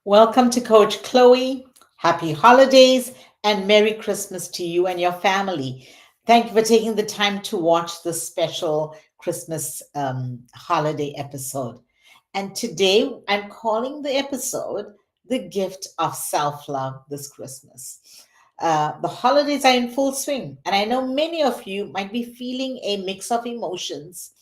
Welcome to Coach Chloe. Happy holidays and Merry Christmas to you and your family. Thank you for taking the time to watch this special Christmas holiday episode. And today I'm calling the episode The Gift of Self Love This Christmas. The holidays are in full swing, and I know many of you might be feeling a mix of emotions.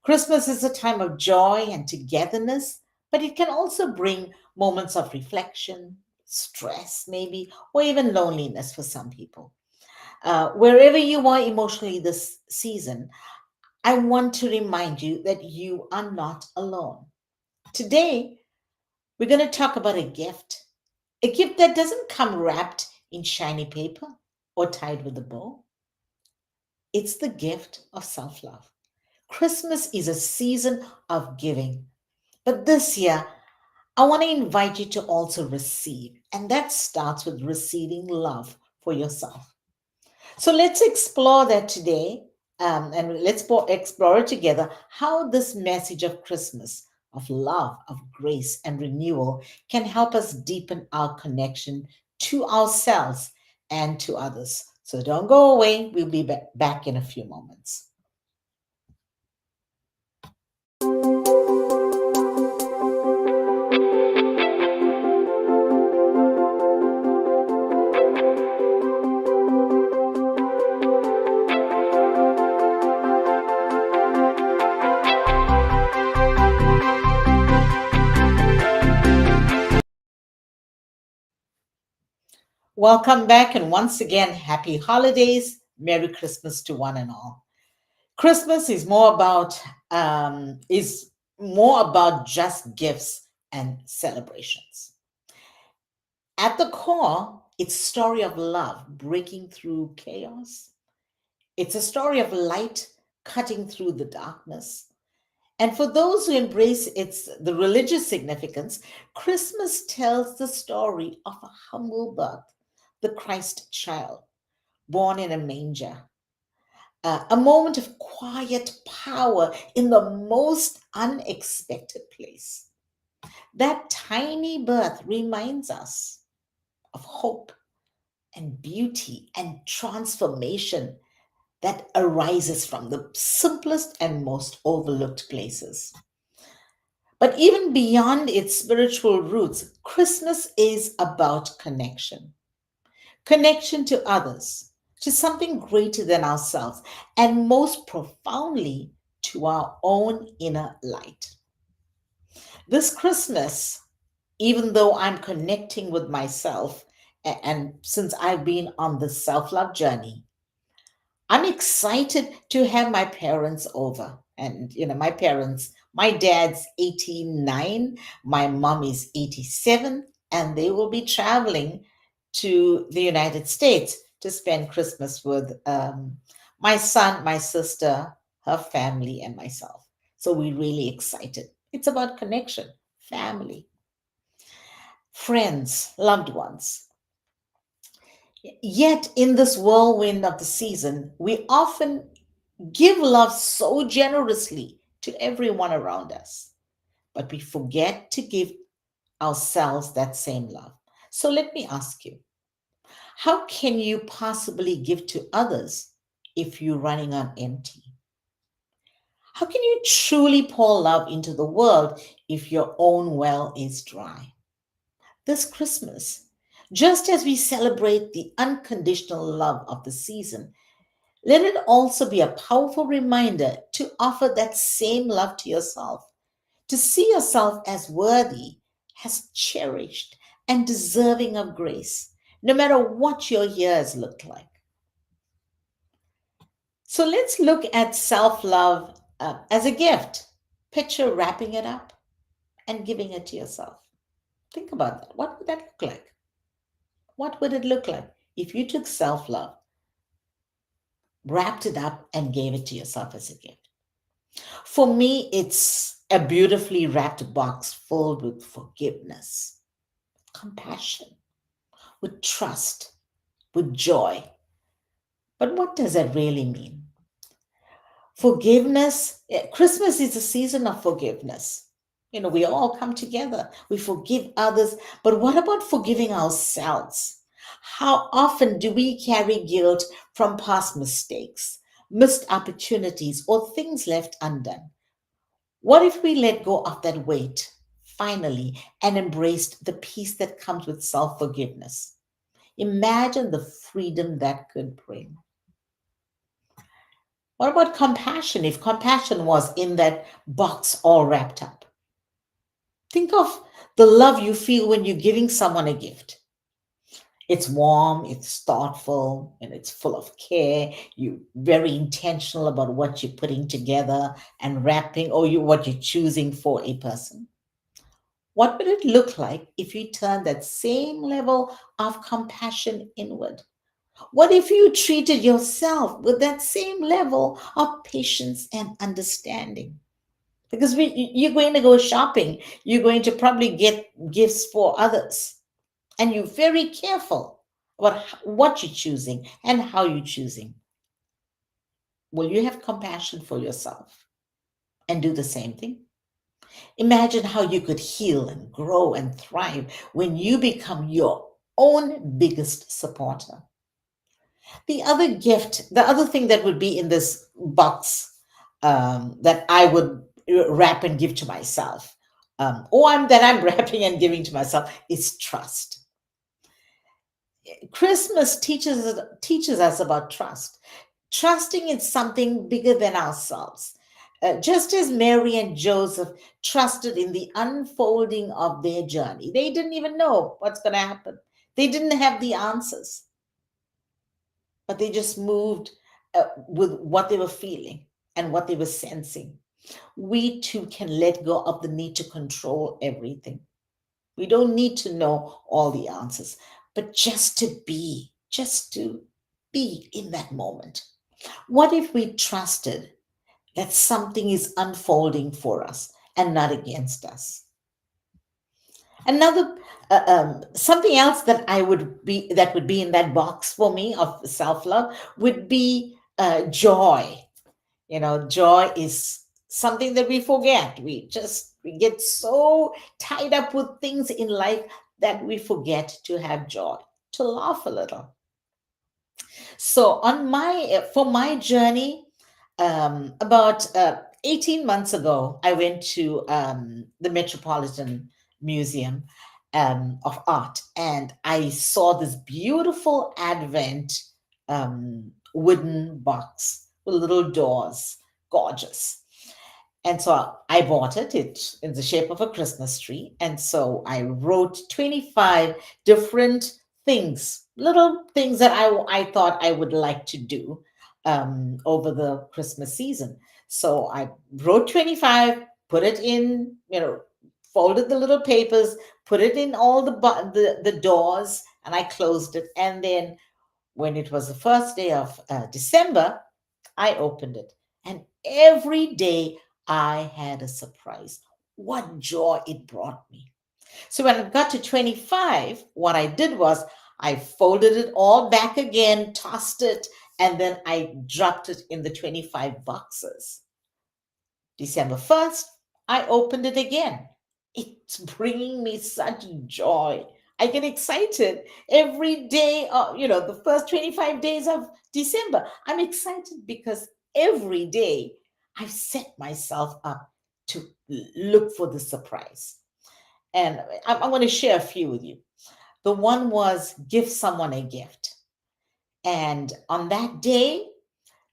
Christmas is a time of joy and togetherness, but it can also bring moments of reflection, stress, maybe, or even loneliness for some people. Wherever you are emotionally this season, I want to remind you that you are not alone. Today, we're going to talk about a gift that doesn't come wrapped in shiny paper or tied with a bow. It's the gift of self love. Christmas is a season of giving. But this year, I want to invite you to also receive. And that starts with receiving love for yourself. So let's explore that today. And explore together how this message of Christmas, of love, of grace, and renewal can help us deepen our connection to ourselves and to others. So don't go away. We'll be back in a few moments. Welcome back, and once again, happy holidays. Merry Christmas to one and all. Christmas is more about just gifts and celebrations. At the core, it's a story of love breaking through chaos. It's a story of light cutting through the darkness. And for those who embrace the religious significance, Christmas tells the story of a humble birth, the Christ child, born in a manger. A moment of quiet power in the most unexpected place. That tiny birth reminds us of hope and beauty and transformation that arises from the simplest and most overlooked places. But even beyond its spiritual roots, Christmas is about connection to others, to something greater than ourselves, and most profoundly, to our own inner light. This Christmas, even though I'm connecting with myself, and since I've been on this self love journey, I'm excited to have my parents over. And, my parents, my dad's 89, my mom is 87, and they will be traveling to the United States to spend Christmas with my son, my sister, her family, and myself. So we're really excited. It's about connection, family, friends, loved ones. Yet, in this whirlwind of the season, we often give love so generously to everyone around us, but we forget to give ourselves that same love. So let me ask you, how can you possibly give to others if you're running on empty? How can you truly pour love into the world if your own well is dry? This Christmas, just as we celebrate the unconditional love of the season, let it also be a powerful reminder to offer that same love to yourself, to see yourself as worthy, as cherished, and deserving of grace, no matter what your years look like. So let's look at self love as a gift. Picture wrapping it up and giving it to yourself. Think about that. What would that look like? What would it look like if you took self love, wrapped it up, and gave it to yourself as a gift? For me, it's a beautifully wrapped box filled with forgiveness, compassion, with trust, with joy. But what does that really mean? Forgiveness, Christmas is a season of forgiveness. We all come together. We forgive others. But what about forgiving ourselves? How often do we carry guilt from past mistakes, missed opportunities, or things left undone? What if we let go of that weight finally and embraced the peace that comes with self forgiveness? Imagine the freedom that could bring. What about compassion? If compassion was in that box all wrapped up, think of the love you feel when you're giving someone a gift. It's warm, it's thoughtful, and it's full of care. You're very intentional about what you're putting together and wrapping, or what you're choosing for a person. What would it look like if you turn that same level of compassion inward? What if you treated yourself with that same level of patience and understanding? Because you're going to go shopping, you're going to probably get gifts for others, and you're very careful about what you're choosing and how you're choosing. Will you have compassion for yourself and do the same thing? Imagine how you could heal and grow and thrive when you become your own biggest supporter. The other thing that would be in this box, that I would wrap and give to myself, that I'm wrapping and giving to myself, is trust. Christmas teaches us about trust. Trusting in something bigger than ourselves. Just as Mary and Joseph trusted in the unfolding of their journey, they didn't even know what's going to happen. They didn't have the answers, but they just moved with what they were feeling and what they were sensing. We too can let go of the need to control everything. We don't need to know all the answers, but just to be in that moment. What if we trusted that something is unfolding for us and not against us? Another something else that would be in that box for me of self love would be joy. Joy is something that we forget. We get so tied up with things in life that we forget to have joy, to laugh a little. So on my for my journey, about 18 months ago, I went to the Metropolitan Museum of Art, and I saw this beautiful Advent wooden box with little doors, gorgeous. And so I bought it. It's in the shape of a Christmas tree. And so I wrote 25 different things, little things that I thought I would like to do over the Christmas season. So I wrote 25, put it in, folded the little papers, put it in all the doors, and I closed it. And then when it was the first day of December, I opened it. And every day I had a surprise. What joy it brought me. So when I got to 25, what I did was I folded it all back again, tossed it, and then I dropped it in the 25 boxes. December 1st, I opened it again. It's bringing me such joy. I get excited every day, the first 25 days of December. I'm excited because every day I've set myself up to look for the surprise. And I'm going to share a few with you. The one was give someone a gift. And on that day,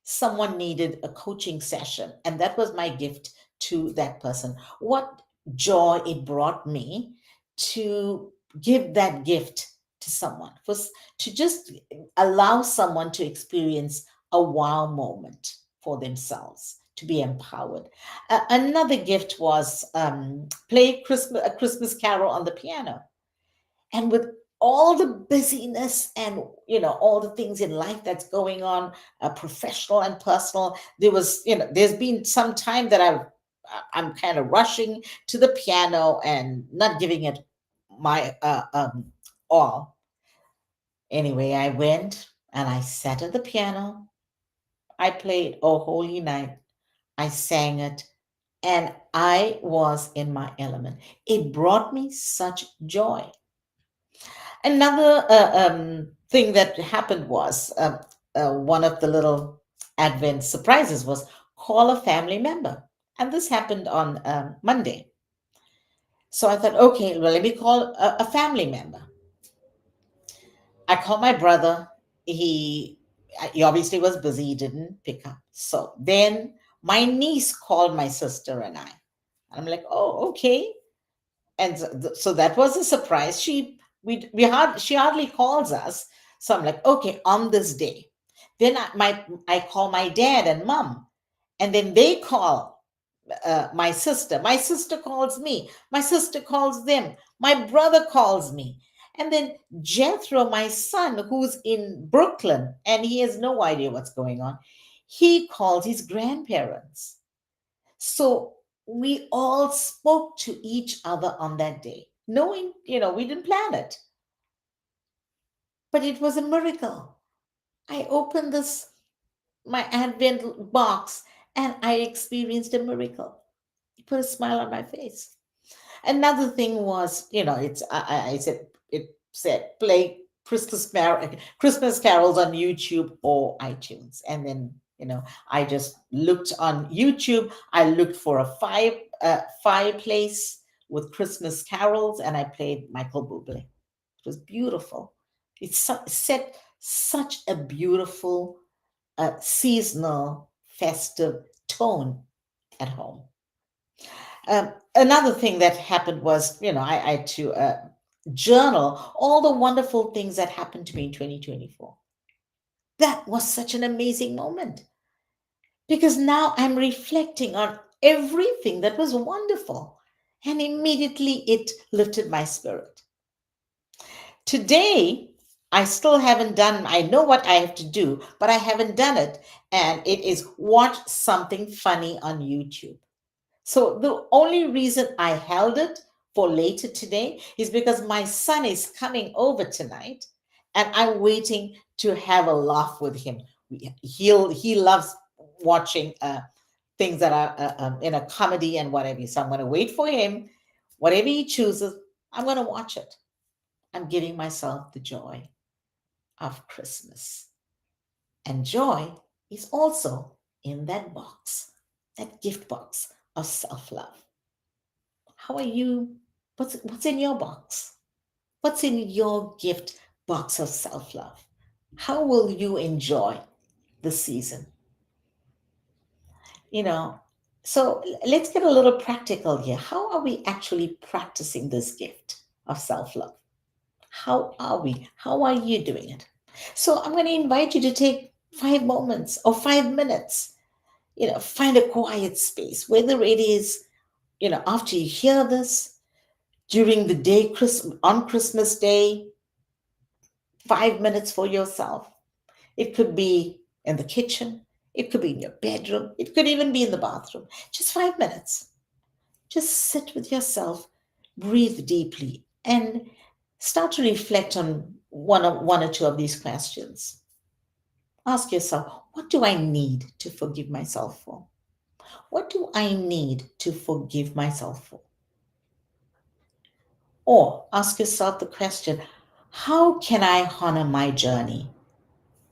someone needed a coaching session, and that was my gift to that person. What joy it brought me to give that gift to someone, was to just allow someone to experience a wow moment for themselves, to be empowered. Another gift was play a Christmas carol on the piano. And with all the busyness and all the things in life that's going on, professional and personal, there's been some time that I'm kind of rushing to the piano and not giving it my all. Anyway, I went and I sat at the piano. I played "Oh Holy Night." I sang it, and I was in my element. It brought me such joy. Another thing that happened was one of the little Advent surprises was call a family member. And this happened on Monday. So I thought, okay, well, let me call a family member. I called my brother. He, he obviously was busy. He didn't pick up. So then my niece called my sister and I. And I'm like, oh, okay. And so that was a surprise. She hardly calls us. So I'm like, okay, on this day. Then I call my dad and mom, and then they call my sister. My sister calls me. My sister calls them. My brother calls me. And then Jethro, my son, who's in Brooklyn, and he has no idea what's going on, he calls his grandparents. So we all spoke to each other on that day, knowing, we didn't plan it, but it was a miracle. I opened my Advent box, and I experienced a miracle. It put a smile on my face. Another thing was, I said it said play Christmas carols on YouTube or iTunes, and then I just looked on YouTube. I looked for a fireplace with Christmas carols, and I played Michael Bublé. It was beautiful. Set such a beautiful seasonal festive tone at home. Another thing that happened was, I had to journal all the wonderful things that happened to me in 2024. That was such an amazing moment because now I'm reflecting on everything that was wonderful, and immediately it lifted my spirit. Today, I still haven't done, I know what I have to do, but I haven't done it. And it is watch something funny on YouTube. So the only reason I held it for later today is because my son is coming over tonight, and I'm waiting to have a laugh with him. He loves watching things that are in a comedy and whatever. So I'm going to wait for him. Whatever he chooses, I'm going to watch it. I'm giving myself the joy of Christmas. And joy is also in that box, that gift box of self love. How are you? What's in your box? What's in your gift box of self love? How will you enjoy the season? You know, so let's get a little practical here. How are we actually practicing this gift of self love? How are we? How are you doing it? So I'm going to invite you to take 5 moments or 5 minutes, find a quiet space, whether it is, after you hear this, during the day, on Christmas Day, 5 minutes for yourself. It could be in the kitchen, it could be in your bedroom, it could even be in the bathroom. Just 5 minutes. Just sit with yourself, breathe deeply, and start to reflect on one or two of these questions. Ask yourself, what do I need to forgive myself for? What do I need to forgive myself for? Or ask yourself the question, how can I honor my journey?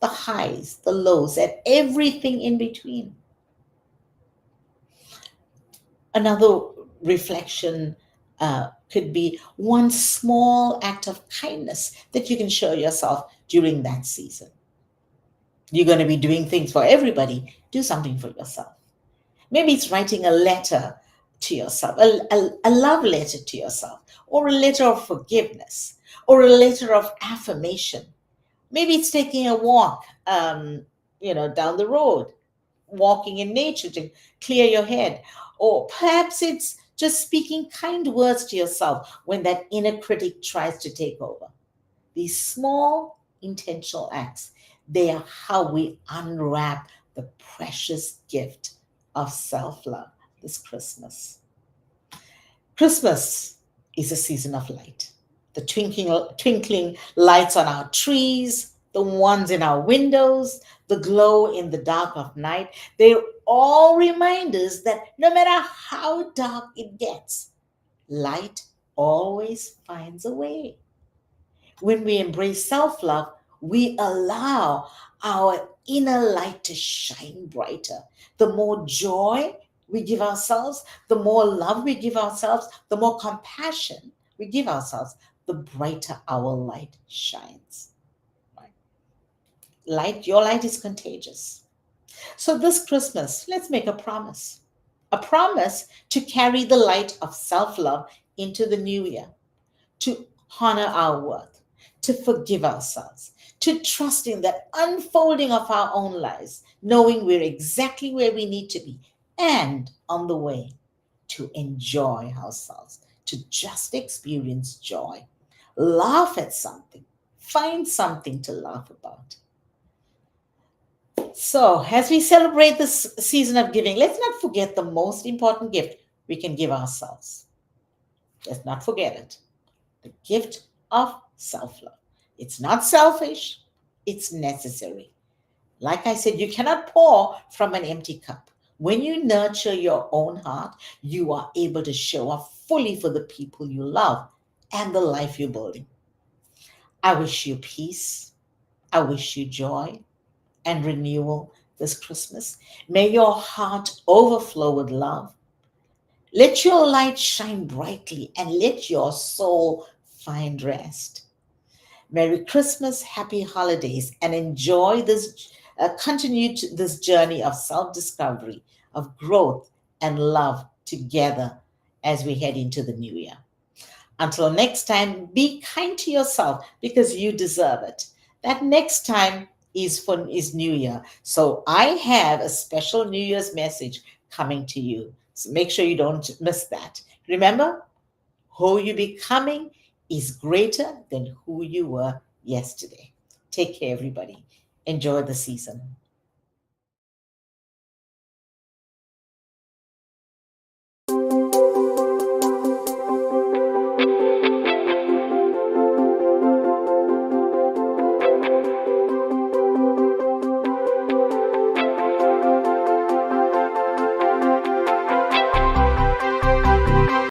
The highs, the lows, and everything in between. Another reflection could be one small act of kindness that you can show yourself during that season. You're going to be doing things for everybody. Do something for yourself. Maybe it's writing a letter to yourself, a love letter to yourself, or a letter of forgiveness, or a letter of affirmation. Maybe it's taking a walk, down the road, walking in nature to clear your head. Or perhaps it's just speaking kind words to yourself when that inner critic tries to take over. These small intentional acts, they are how we unwrap the precious gift of self love this Christmas. Christmas is a season of light. The twinkling lights on our trees, the ones in our windows, the glow in the dark of night, they all remind us that no matter how dark it gets, light always finds a way. When we embrace self love, we allow our inner light to shine brighter. The more joy we give ourselves, the more love we give ourselves, the more compassion we give ourselves, the brighter our light shines. Right? Light, your light is contagious. So this Christmas, let's make a promise to carry the light of self love into the new year, to honor our worth, to forgive ourselves, to trust in that unfolding of our own lives, knowing we're exactly where we need to be and on the way to enjoy ourselves, to just experience joy, laugh at something, find something to laugh about. So, as we celebrate this season of giving, let's not forget the most important gift we can give ourselves. Let's not forget it, the gift of self love. It's not selfish, it's necessary. Like I said, you cannot pour from an empty cup. When you nurture your own heart, you are able to show up fully for the people you love and the life you're building. I wish you peace. I wish you joy and renewal this Christmas. May your heart overflow with love. Let your light shine brightly and let your soul find rest. Merry Christmas, happy holidays, and enjoy this, continue this journey of self discovery, of growth and love together as we head into the new year. Until next time, be kind to yourself because you deserve it. That next time is New Year. So I have a special New Year's message coming to you. So make sure you don't miss that. Remember, who you becoming is greater than who you were yesterday. Take care, everybody. Enjoy the season.